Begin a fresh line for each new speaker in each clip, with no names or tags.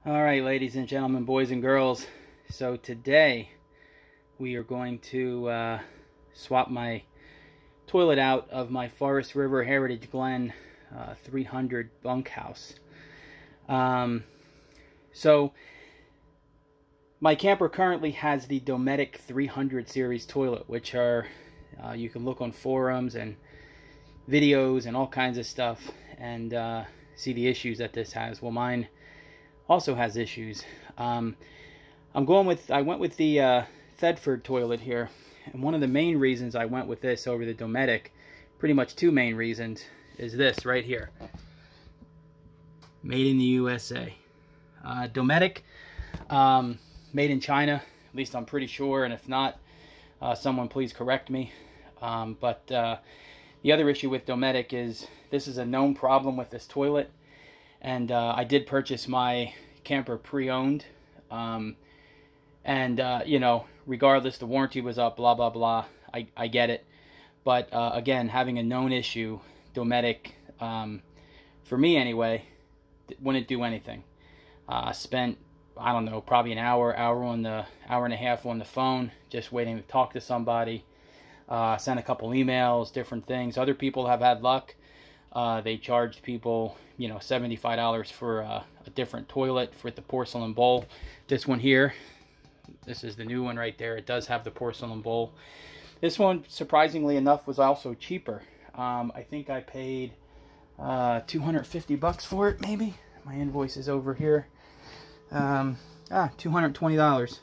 All right, ladies and gentlemen, boys and girls. So today we are going to swap my toilet out of my Forest River Heritage Glen 300 bunkhouse. So my camper currently has the Dometic 300 series toilet, which are you can look on forums and videos and all kinds of stuff and see the issues that this has. Well, mine also has issues. I went with the Thetford toilet here, and one of the main reasons I went with this over the Dometic, pretty much two main reasons, is this right here. Made in the USA. Dometic, made in China, at least I'm pretty sure, and if not, someone please correct me. But the other issue with Dometic is this is a known problem with this toilet. And I did purchase my camper pre-owned, you know, regardless, the warranty was up, blah blah blah. I get it, but again, having a known issue, Dometic, for me anyway, wouldn't do anything. Spent, I don't know, probably an hour and a half on the phone, just waiting to talk to somebody. Sent a couple emails, different things. Other people have had luck. They charged people, you know, $75 for a different toilet for the porcelain bowl. This one here, this is the new one right there. It does have the porcelain bowl. This one, surprisingly enough, was also cheaper. I think I paid 250 bucks for it, maybe. My invoice is over here. $220.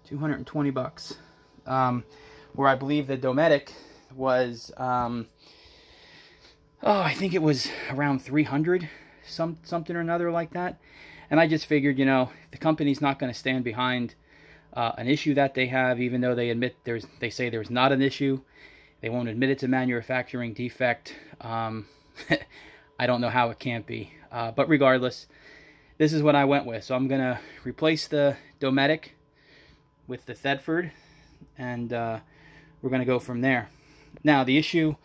220 bucks. Where I believe the Dometic was I think it was around 300, something or another like that. And I just figured, you know, the company's not going to stand behind an issue that they have, even though they admit they say there's not an issue. They won't admit it's a manufacturing defect. I don't know how it can't be. But regardless, this is what I went with. So I'm going to replace the Dometic with the Thetford, and we're going to go from there. Now, the issue,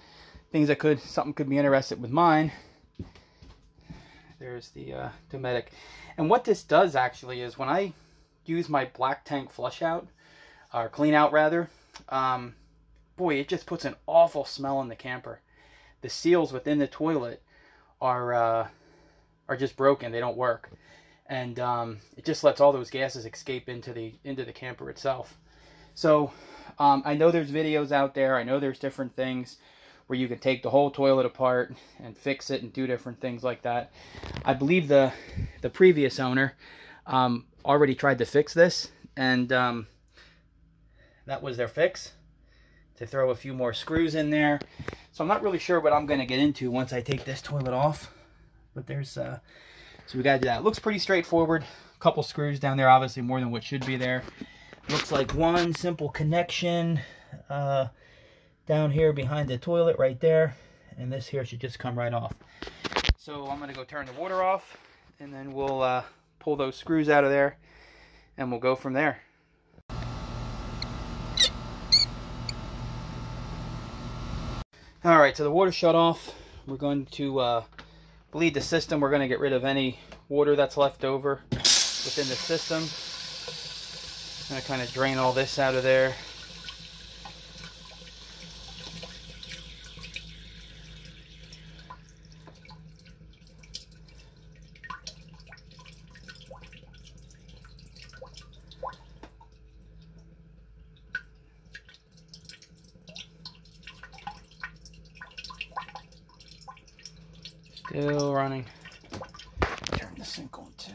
something could be interested with mine. There's the Dometic. And what this does actually is when I use my black tank flush out, or clean out rather, boy, it just puts an awful smell in the camper. The seals within the toilet are just broken. They don't work. And it just lets all those gases escape into the camper itself. So I know there's videos out there. I know there's different things where you can take the whole toilet apart and fix it and do different things like that. I believe the previous owner already tried to fix this, and that was their fix, to throw a few more screws in there. So I'm not really sure what I'm going to get into once I take this toilet off. But there's, so we got to do that. It looks pretty straightforward. A couple screws down there, obviously more than what should be there. Looks like one simple connection down here behind the toilet right there, and this here should just come right off. So I'm going to go turn the water off, and then we'll pull those screws out of there, and we'll go from there. Alright, so the water shut off. We're going to bleed the system. We're going to get rid of any water that's left over within the system. I'm going to kind of drain all this out of there. Still running. Turn the sink on too.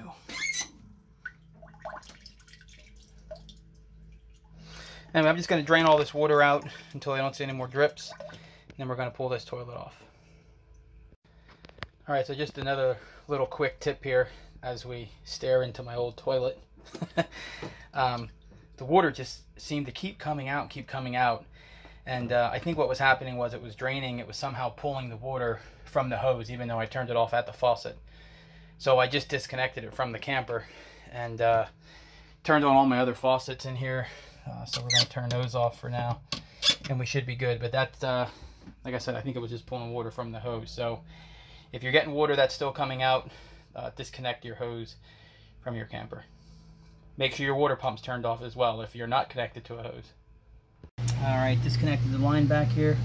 Anyway, I'm just going to drain all this water out until I don't see any more drips. And then we're going to pull this toilet off. Alright, so just another little quick tip here as we stare into my old toilet. The water just seemed to keep coming out. And I think what was happening was it was draining. It was somehow pulling the water from the hose, even though I turned it off at the faucet. So I just disconnected it from the camper and turned on all my other faucets in here. So we're going to turn those off for now, and we should be good. But that, like I said, I think it was just pulling water from the hose. So if you're getting water that's still coming out, disconnect your hose from your camper. Make sure your water pump's turned off as well if you're not connected to a hose. Alright, disconnected the line back here.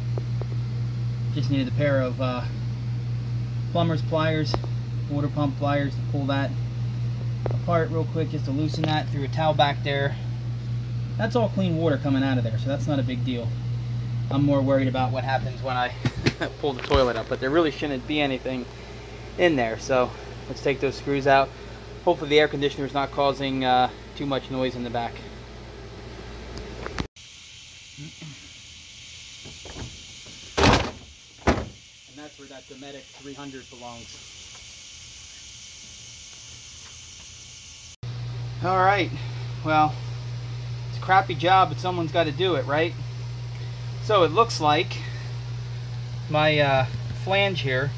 Just needed a pair of plumber's pliers, water pump pliers to pull that apart real quick, just to loosen that. Threw a towel back there. That's all clean water coming out of there, so that's not a big deal. I'm more worried about what happens when I pull the toilet up, but there really shouldn't be anything in there. So let's take those screws out. Hopefully the air conditioner is not causing too much noise in the back. And that's where that Dometic 300 belongs. Alright, well, it's a crappy job, but someone's got to do it, right? So it looks like my flange here,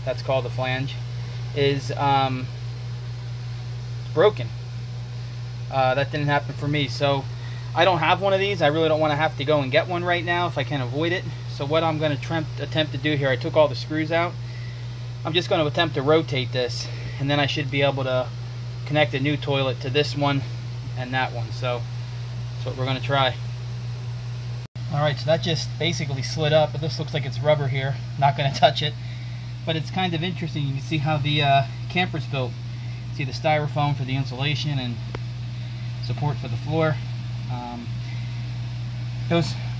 that's called the flange, is broken. That didn't happen for me, so I don't have one of these. I really don't want to have to go and get one right now if I can avoid it. So what I'm going to attempt to do here, I took all the screws out. I'm just going to attempt to rotate this, and then I should be able to connect a new toilet to this one and that one. So that's what we're going to try. Alright, so that just basically slid up, but this looks like it's rubber here. Not going to touch it, but it's kind of interesting. You can see how the camper's built. See the styrofoam for the insulation and support for the floor.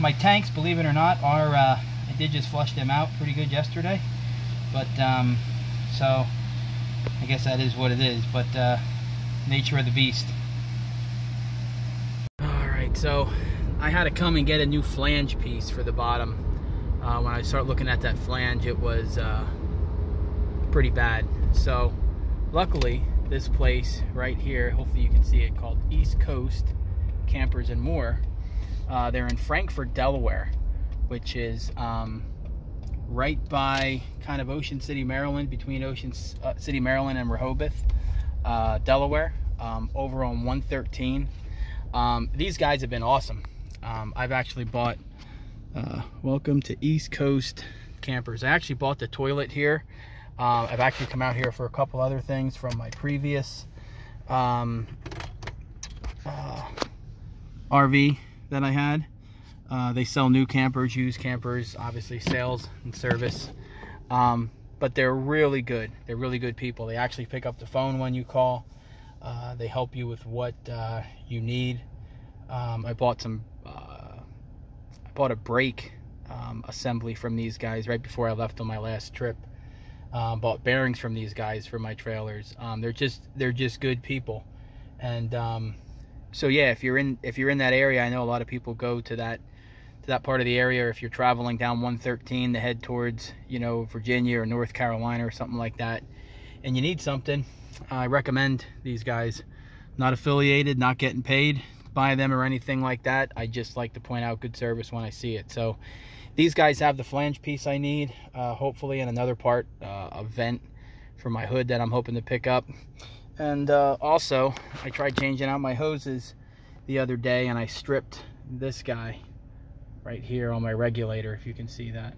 My tanks, believe it or not, are I did just flush them out pretty good yesterday, but so I guess that is what it is, but nature of the beast. Alright, so I had to come and get a new flange piece for the bottom. When I started looking at that flange, it was pretty bad. So luckily this place right here, hopefully you can see it, called East Coast Campers and More. They're in Frankfort, Delaware, which is right by kind of Ocean City, Maryland, between Ocean City, Maryland and Rehoboth, Delaware, over on 113. These guys have been awesome. I've actually bought, welcome to East Coast Campers. I actually bought the toilet here. I've actually come out here for a couple other things from my previous RV that I had. They sell new campers, used campers, obviously sales and service. But they're really good. They're really good people. They actually pick up the phone when you call. They help you with what you need. I bought a brake assembly from these guys right before I left on my last trip. Bought bearings from these guys for my trailers. They're just good people. And so yeah, if you're in that area, I know a lot of people go to that part of the area. Or if you're traveling down 113 to head towards, you know, Virginia or North Carolina or something like that, and you need something, I recommend these guys. Not affiliated, not getting paid by them or anything like that. I just like to point out good service when I see it. So these guys have the flange piece I need, hopefully, and another part, a vent for my hood that I'm hoping to pick up. And also, I tried changing out my hoses the other day, and I stripped this guy right here on my regulator, if you can see that.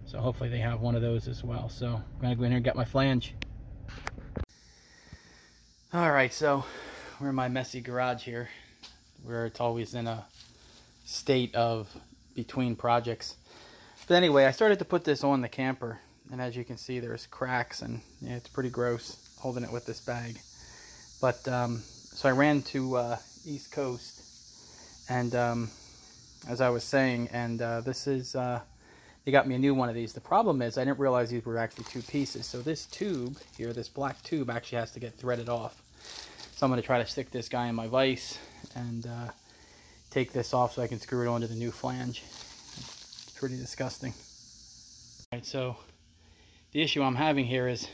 So hopefully they have one of those as well. So I'm gonna go in here and get my flange. All right, so we're in my messy garage here, where it's always in a state of between projects. But anyway, I started to put this on the camper, and as you can see, there's cracks, and yeah, it's pretty gross holding it with this bag. But so I ran to East Coast, and as I was saying, and this is they got me a new one of these. The problem is I didn't realize these were actually two pieces. So this tube here, this black tube, actually has to get threaded off. So I'm going to try to stick this guy in my vise and take this off so I can screw it onto the new flange. It's pretty disgusting. All right, so the issue I'm having here is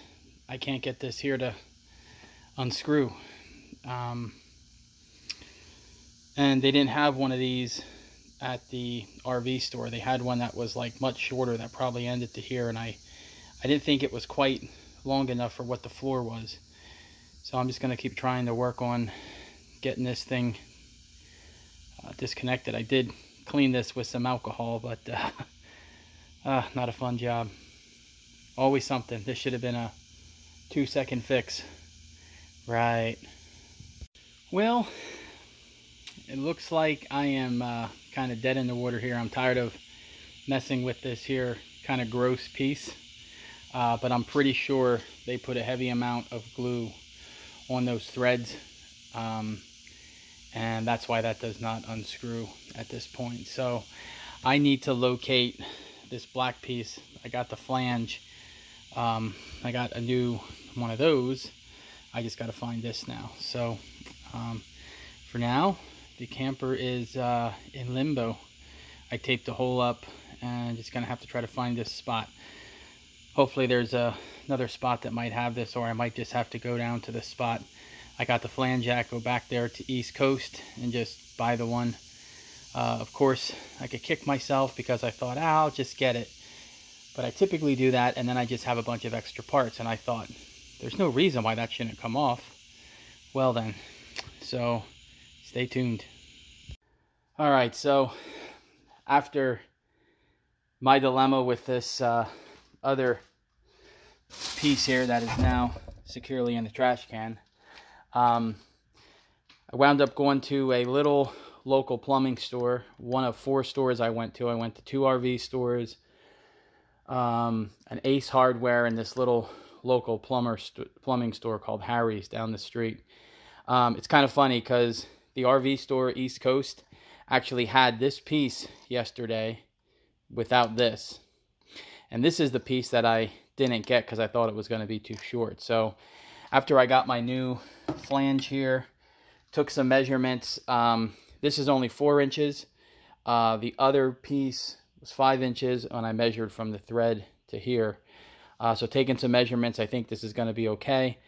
I can't get this here to unscrew. And they didn't have one of these at the RV store. They had one that was like much shorter that probably ended to here, and I didn't think it was quite long enough for what the floor was. So I'm just going to keep trying to work on getting this thing disconnected. I did clean this with some alcohol, but not a fun job. Always something. This should have been a 2-second fix. Right. Well, it looks like I am kind of dead in the water here. I'm tired of messing with this here kind of gross piece. But I'm pretty sure they put a heavy amount of glue on those threads. And that's why that does not unscrew at this point. So I need to locate this black piece. I got the flange. I got a new one of those. I just got to find this now. So for now, the camper is in limbo. I taped the hole up and just gonna have to try to find this spot. Hopefully there's another spot that might have this, or I might just have to go down to this spot. I got the flange jack, go back there to East Coast and just buy the one. Of course, I could kick myself because I thought, I'll just get it. But I typically do that, and then I just have a bunch of extra parts, and I thought, there's no reason why that shouldn't come off. Well then, so stay tuned. All right, so after my dilemma with this other piece here that is now securely in the trash can, I wound up going to a little local plumbing store, one of 4 stores I went to. I went to 2 RV stores, an Ace Hardware, and this little local plumbing store called Harry's down the street. It's kind of funny because the RV store East Coast actually had this piece yesterday without this. And this is the piece that I didn't get because I thought it was going to be too short. So after I got my new flange here, took some measurements. This is only 4 inches. The other piece was 5 inches when I measured from the thread to here. So taking some measurements, I think this is going to be okay.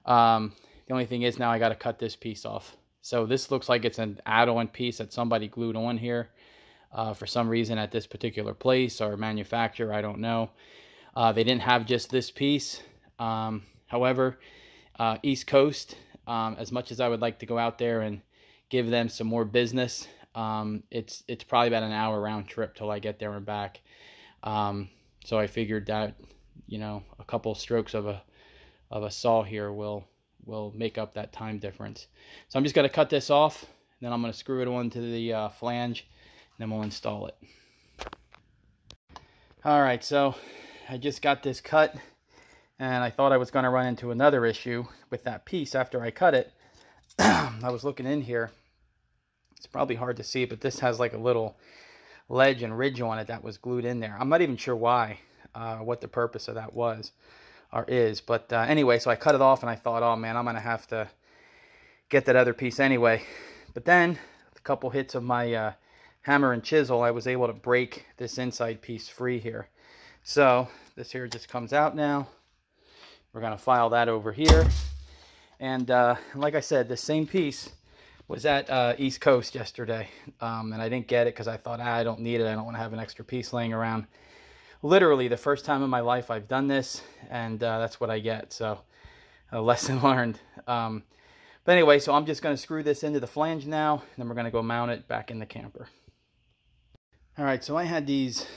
The only thing is now I got to cut this piece off. So this looks like it's an add-on piece that somebody glued on here for some reason at this particular place or manufacturer, I don't know. They didn't have just this piece. However, East Coast, as much as I would like to go out there and give them some more business, it's probably about an hour round trip till I get there and back. So I figured that, you know, a couple strokes of a saw here will make up that time difference. So I'm just going to cut this off, then I'm going to screw it onto the flange, and then we'll install it. All right, so I just got this cut, and I thought I was going to run into another issue with that piece after I cut it. I was looking in here. It's probably hard to see, but this has like a little ledge and ridge on it that was glued in there. I'm not even sure why, what the purpose of that was or is. But anyway, so I cut it off, and I thought, oh man, I'm going to have to get that other piece anyway. But then, a couple hits of my hammer and chisel, I was able to break this inside piece free here. So this here just comes out now. We're going to file that over here. And like I said, the same piece was at East Coast yesterday. And I didn't get it because I thought, I don't need it. I don't want to have an extra piece laying around. Literally the first time in my life I've done this, and that's what I get. So a lesson learned. But anyway, so I'm just going to screw this into the flange now, and then we're going to go mount it back in the camper. All right, so I had these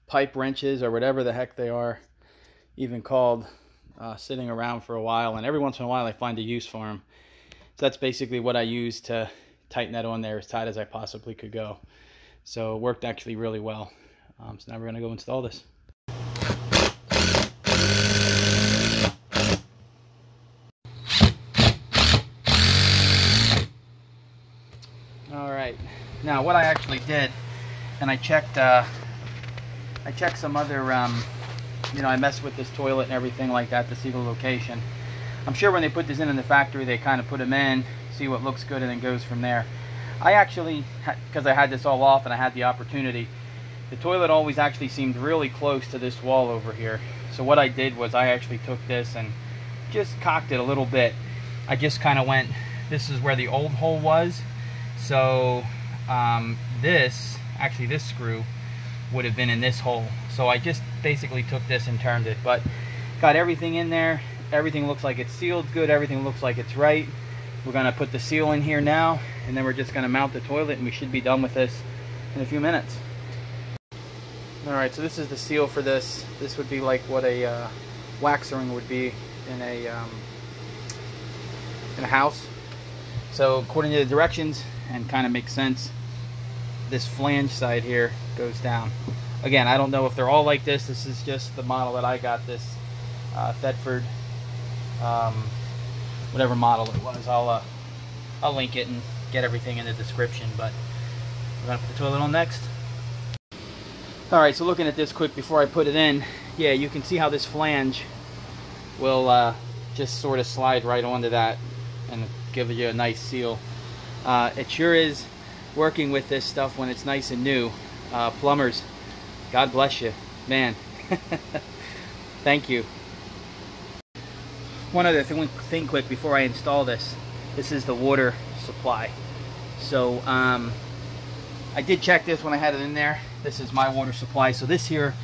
pipe wrenches, or whatever the heck they are even called, sitting around for a while, and every once in a while I find a use for them. So that's basically what I used to tighten that on there as tight as I possibly could go. So it worked actually really well. So now we're going to go install this. All right. Now what I actually did, and I checked some other, you know, I messed with this toilet and everything like that to see the location. I'm sure when they put this in the factory, they kind of put them in, see what looks good, and then goes from there. I actually, because I had this all off and I had the opportunity, the toilet always actually seemed really close to this wall over here. So what I did was I actually took this and just cocked it a little bit. I just kind of went, this is where the old hole was. So this screw would have been in this hole. So I just basically took this and turned it. But got everything in there. Everything looks like it's sealed good. Everything looks like it's right. We're going to put the seal in here now, and then we're just going to mount the toilet, and we should be done with this in a few minutes. Alright, so this is the seal for this. This would be like what a wax ring would be in a house. So according to the directions, and kind of makes sense, this flange side here goes down. Again, I don't know if they're all like this. This is just the model that I got, this Thetford, whatever model it was. I'll link it and get everything in the description, but we're gonna put the toilet on next. Alright, so looking at this quick before I put it in, yeah, you can see how this flange will just sort of slide right onto that and give you a nice seal. It sure is working with this stuff when it's nice and new. Plumbers, God bless you, man. Thank you. One other thing quick before I install this. This is the water supply. So I did check this when I had it in there. This is my water supply. So this here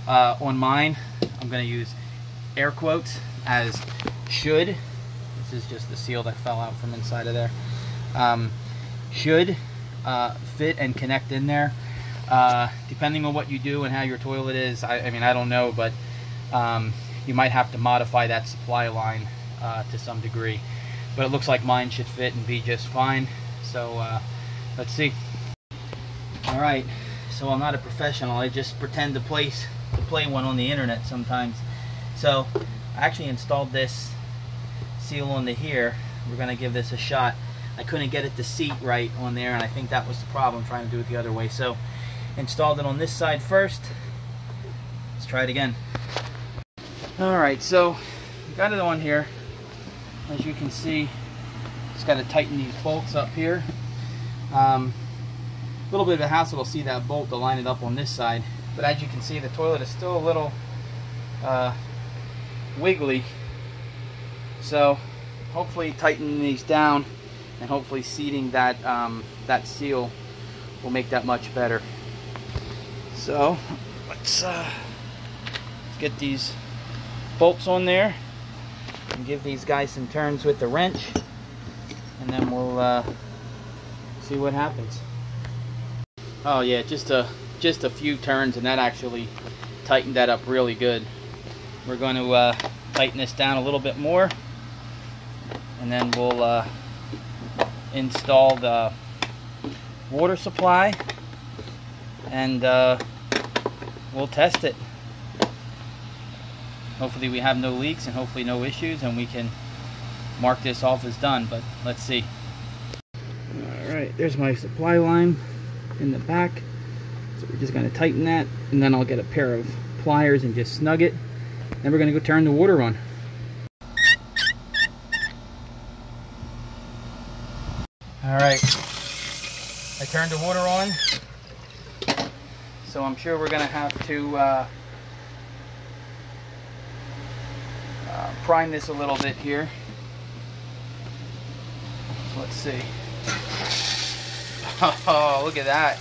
on mine, I'm going to use air quotes as should. This is just the seal that fell out from inside of there. Should fit and connect in there. Depending on what you do and how your toilet is, I mean, I don't know, but you might have to modify that supply line to some degree. But it looks like mine should fit and be just fine. So let's see. All right, so I'm not a professional. I just pretend to play one on the internet sometimes. So I actually installed this seal onto here. We're gonna give this a shot. I couldn't get it to seat right on there, and I think that was the problem, trying to do it the other way. So installed it on this side first. Let's try it again. All right, so got it on here. As you can see, just got to tighten these bolts up here. A little bit of a hassle to see that bolt to line it up on this side, but as you can see, the toilet is still a little wiggly. So hopefully tightening these down and hopefully seating that that seal will make that much better. So let's get these bolts on there and give these guys some turns with the wrench, and then we'll see what happens. Oh yeah, just a few turns, and that actually tightened that up really good. We're going to tighten this down a little bit more, and then we'll install the water supply, and we'll test it. Hopefully we have no leaks and hopefully no issues, and we can mark this off as done, but let's see. Alright, there's my supply line in the back. So we're just going to tighten that, and then I'll get a pair of pliers and just snug it. Then we're going to go turn the water on. Alright, I turned the water on. So I'm sure we're going to have to prime this a little bit here. Let's see. Oh, look at that.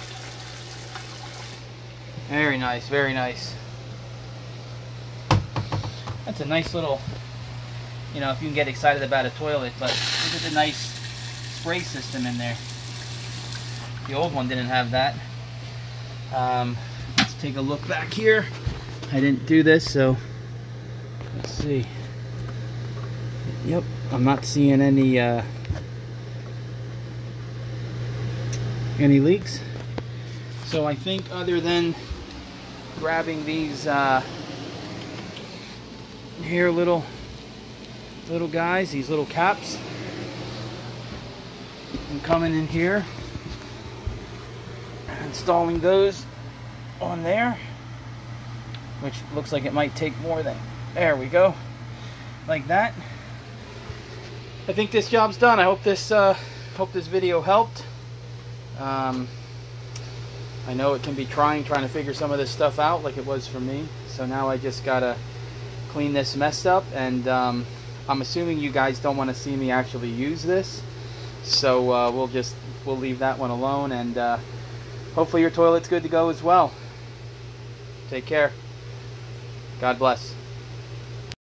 Very nice, very nice. That's a nice little, you know, if you can get excited about a toilet, but look at the nice spray system in there. The old one didn't have that. Let's take a look back here. I didn't do this, so let's see. Yep, I'm not seeing any leaks. So I think other than grabbing these here little guys, these little caps, and coming in here and installing those on there, which looks like it might take more than, there we go, like that. I think this job's done. I hope this video helped. I know it can be trying to figure some of this stuff out like it was for me. So now I just gotta clean this mess up, and I'm assuming you guys don't want to see me actually use this. So we'll leave that one alone, and hopefully your toilet's good to go as well. Take care. God bless.